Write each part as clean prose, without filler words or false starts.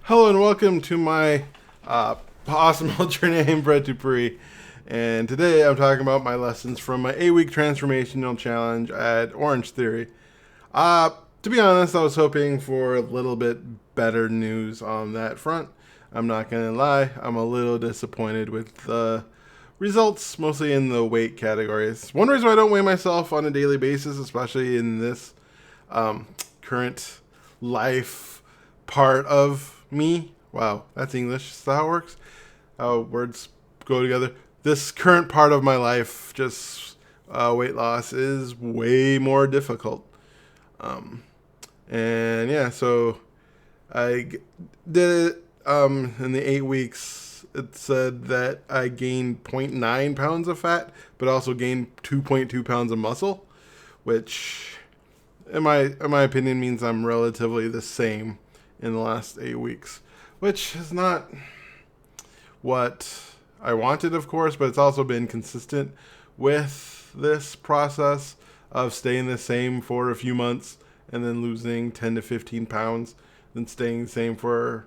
Hello and welcome to my awesome alternate Brett Dupree. And today I'm talking about my lessons from my 8-week transformational challenge at Orange Theory. Uh, to be honest, I was hoping for a little bit better news on that front. I'm not going to lie, I'm a little disappointed with the results, mostly in the weight categories. One reason why I don't weigh myself on a daily basis, especially in this current life part of me. Wow, that's English. Is that how it works? How words go together. This current part of my life, just weight loss, is way more difficult. Um, and yeah, so did it in the 8 weeks. It said that I gained 0.9 pounds of fat, but also gained 2.2 pounds of muscle, which in my opinion means I'm relatively the same in the last 8 weeks, which is not what I wanted, of course, but it's also been consistent with this process of staying the same for a few months and then losing 10 to 15 pounds, then staying the same for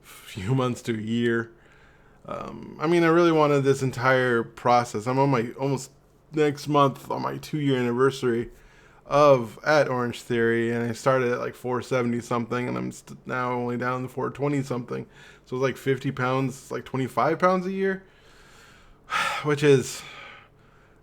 a few months to a year. I really wanted this entire process. I'm on my almost next month on my 2-year anniversary of at Orange Theory, and I started at like 470 something, and I'm now only down to 420 something. So it's like 50 pounds, like 25 pounds a year, which is,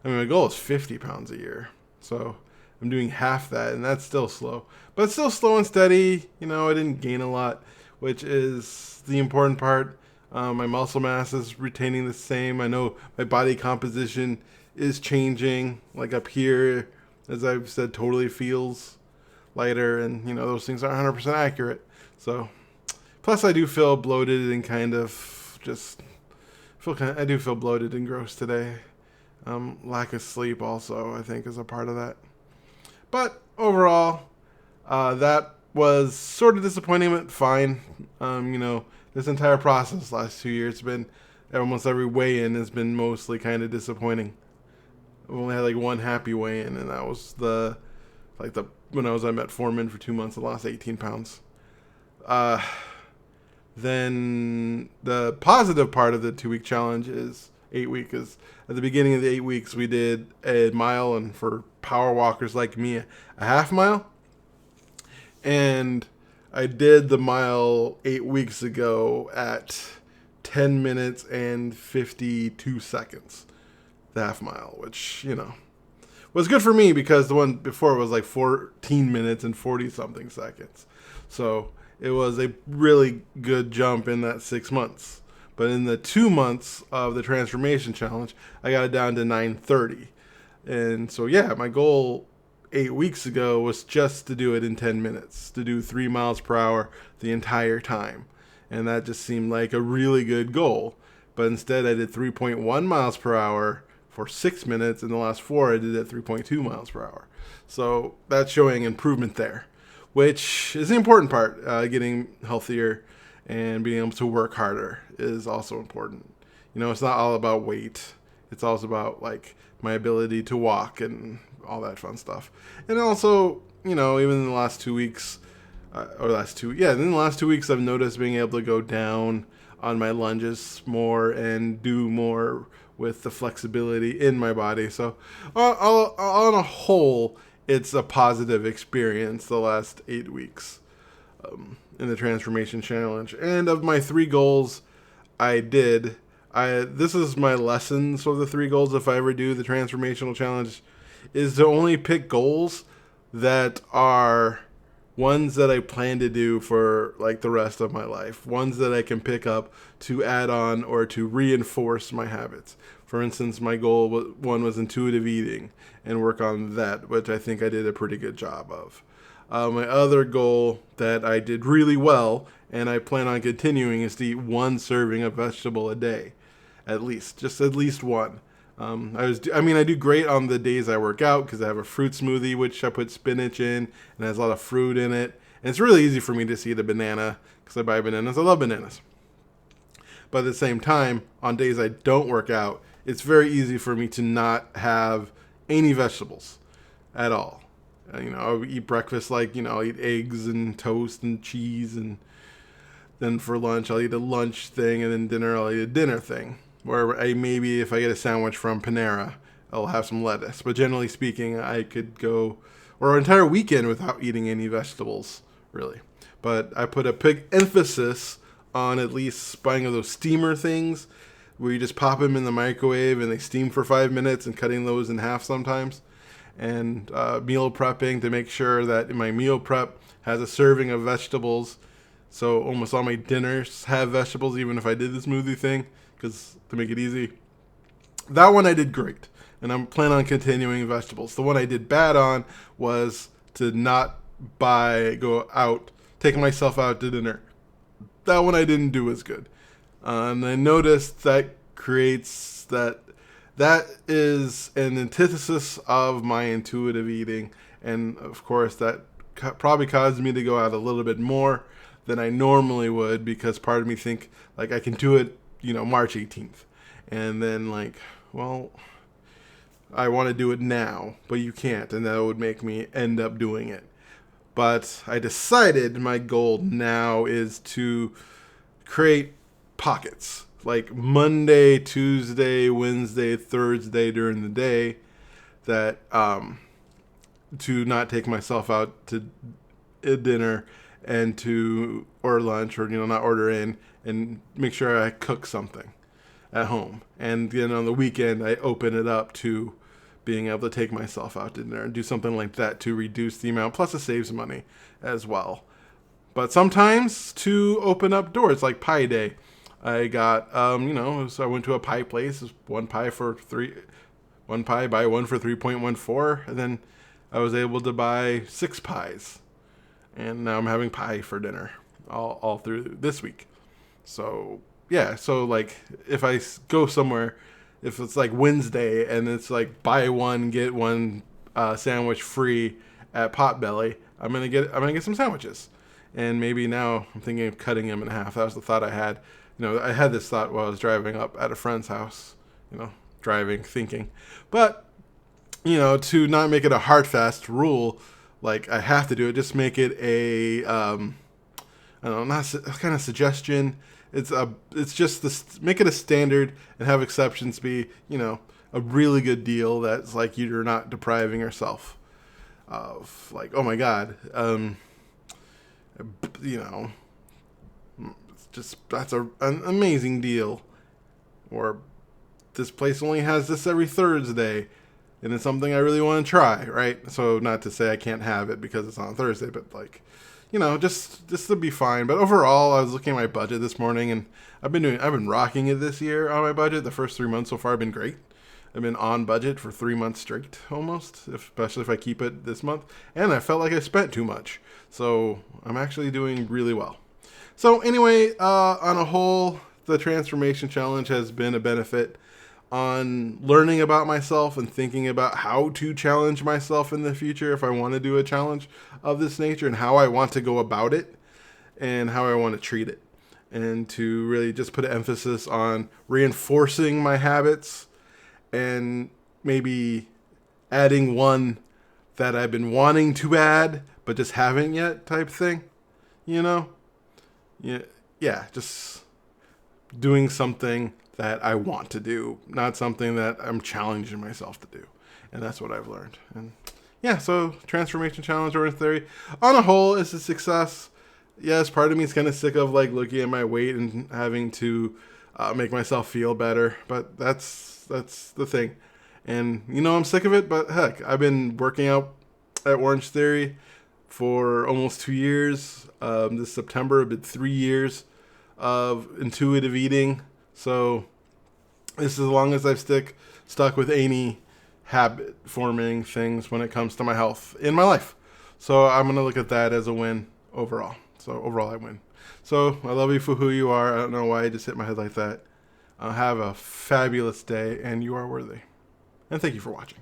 my goal is 50 pounds a year. So I'm doing half that, and that's still slow, but it's still slow and steady. I didn't gain a lot, which is the important part. My muscle mass is retaining the same. I know my body composition is changing, like up here, as I've said, totally feels lighter, and those things aren't 100% accurate. So, plus I do feel bloated and I do feel bloated and gross today. Lack of sleep also, I think, is a part of that. But overall, that was sort of disappointing, but fine. This entire process last 2 years has been, almost every weigh-in has been mostly kind of disappointing. I only had like one happy weigh-in, and that was when I was at Metformin for 2 months and lost 18 pounds. Then the positive part of the 2-week challenge is 8 weeks. Is at the beginning of the 8 weeks we did a mile, and for power walkers like me, a half mile. And I did the mile 8 weeks ago at 10 minutes and 52 seconds. The half mile, which, was good for me because the one before was like 14 minutes and 40 something seconds. So it was a really good jump in that 6 months. But in the 2 months of the transformation challenge, I got it down to 9:30. And so, yeah, my goal 8 weeks ago was just to do it in 10 minutes, to do 3 miles per hour the entire time. And that just seemed like a really good goal. But instead, I did 3.1 miles per hour for 6 minutes. In the last 4, I did it at 3.2 miles per hour. So that's showing improvement there, which is the important part. Getting healthier and being able to work harder is also important. It's not all about weight. It's also about like my ability to walk and all that fun stuff. And also, even in the last 2 weeks, in the last 2 weeks, I've noticed being able to go down on my lunges more and do more with the flexibility in my body. So, on a whole, it's a positive experience the last 8 weeks in the transformation challenge. And of my 3 goals, this is my lessons for the 3 goals. If I ever do the transformational challenge, is to only pick goals that are ones that I plan to do for like the rest of my life, ones that I can pick up to add on or to reinforce my habits. For instance, my goal one was intuitive eating and work on that, which I think I did a pretty good job of. My other goal that I did really well and I plan on continuing is to eat 1 serving of vegetable a day, at least one. I do great on the days I work out because I have a fruit smoothie, which I put spinach in and has a lot of fruit in it. And it's really easy for me to eat a banana because I buy bananas. I love bananas. But at the same time, on days I don't work out, it's very easy for me to not have any vegetables at all. I'll eat breakfast I'll eat eggs and toast and cheese and Then for lunch, I'll eat a lunch thing, and then dinner, I'll eat a dinner thing. Where I maybe if I get a sandwich from Panera, I'll have some lettuce. But generally speaking, I could go or an entire weekend without eating any vegetables, really. But I put a big emphasis on at least buying those steamer things where you just pop them in the microwave and they steam for 5 minutes, and cutting those in half sometimes. And meal prepping to make sure that my meal prep has a serving of vegetables. So almost all my dinners have vegetables, even if I did the smoothie thing, because to make it easy. That one I did great, and I'm planning on continuing vegetables. The one I did bad on was to not go out, take myself out to dinner. That one I didn't do as good. And I noticed that that is an antithesis of my intuitive eating. And of course, that probably caused me to go out a little bit more than I normally would, because part of me think like I can do it, March 18th. And then well, I want to do it now, but you can't. And that would make me end up doing it. But I decided my goal now is to create pockets, like Monday, Tuesday, Wednesday, Thursday during the day, that to not take myself out to dinner and or lunch, or not order in, and make sure I cook something at home. And then on the weekend, I open it up to being able to take myself out to dinner and do something like that to reduce the amount. Plus, it saves money as well. But sometimes to open up doors, like Pie Day, I got, so I went to a pie place. One pie buy one for 3.14, and then I was able to buy 6 pies, and now I'm having pie for dinner all through this week. So yeah, so if I go somewhere, if it's like Wednesday and it's like buy one get one sandwich free at Potbelly, I'm gonna get some sandwiches, and maybe now I'm thinking of cutting them in half. That was the thought I had. I had this thought while I was driving up at a friend's house. Thinking, but to not make it a hard fast rule, like I have to do it. Just make it a I don't know, not a kind of suggestion. It's just this. Make it a standard and have exceptions be, a really good deal that's like you're not depriving yourself of, oh my God, it's just that's an amazing deal. Or this place only has this every Thursday, and it's something I really want to try, right? So not to say I can't have it because it's on Thursday, but just to be fine. But overall, I was looking at my budget this morning, and I've been rocking it this year on my budget. The first 3 months so far have been great. I've been on budget for 3 months straight, almost, especially if I keep it this month. And I felt like I spent too much. So I'm actually doing really well. So anyway, on a whole, the transformation challenge has been a benefit on learning about myself and thinking about how to challenge myself in the future if I want to do a challenge of this nature, and how I want to go about it and how I want to treat it. And to really just put an emphasis on reinforcing my habits and maybe adding one that I've been wanting to add but just haven't yet, type thing. Yeah, just doing something that I want to do, not something that I'm challenging myself to do. And that's what I've learned. And yeah, so transformation challenge or theory on a whole is a success. Yes, part of me is kind of sick of looking at my weight and having to make myself feel better, but that's the thing. And I'm sick of it, but heck, I've been working out at Orange Theory for almost 2 years. This September, it'll be 3 years of intuitive eating. So this is as long as I've stuck with any habit forming things when it comes to my health in my life. So I'm going to look at that as a win overall. So overall I win. So I love you for who you are. I don't know why I just hit my head like that. Have a fabulous day, and you are worthy. And thank you for watching.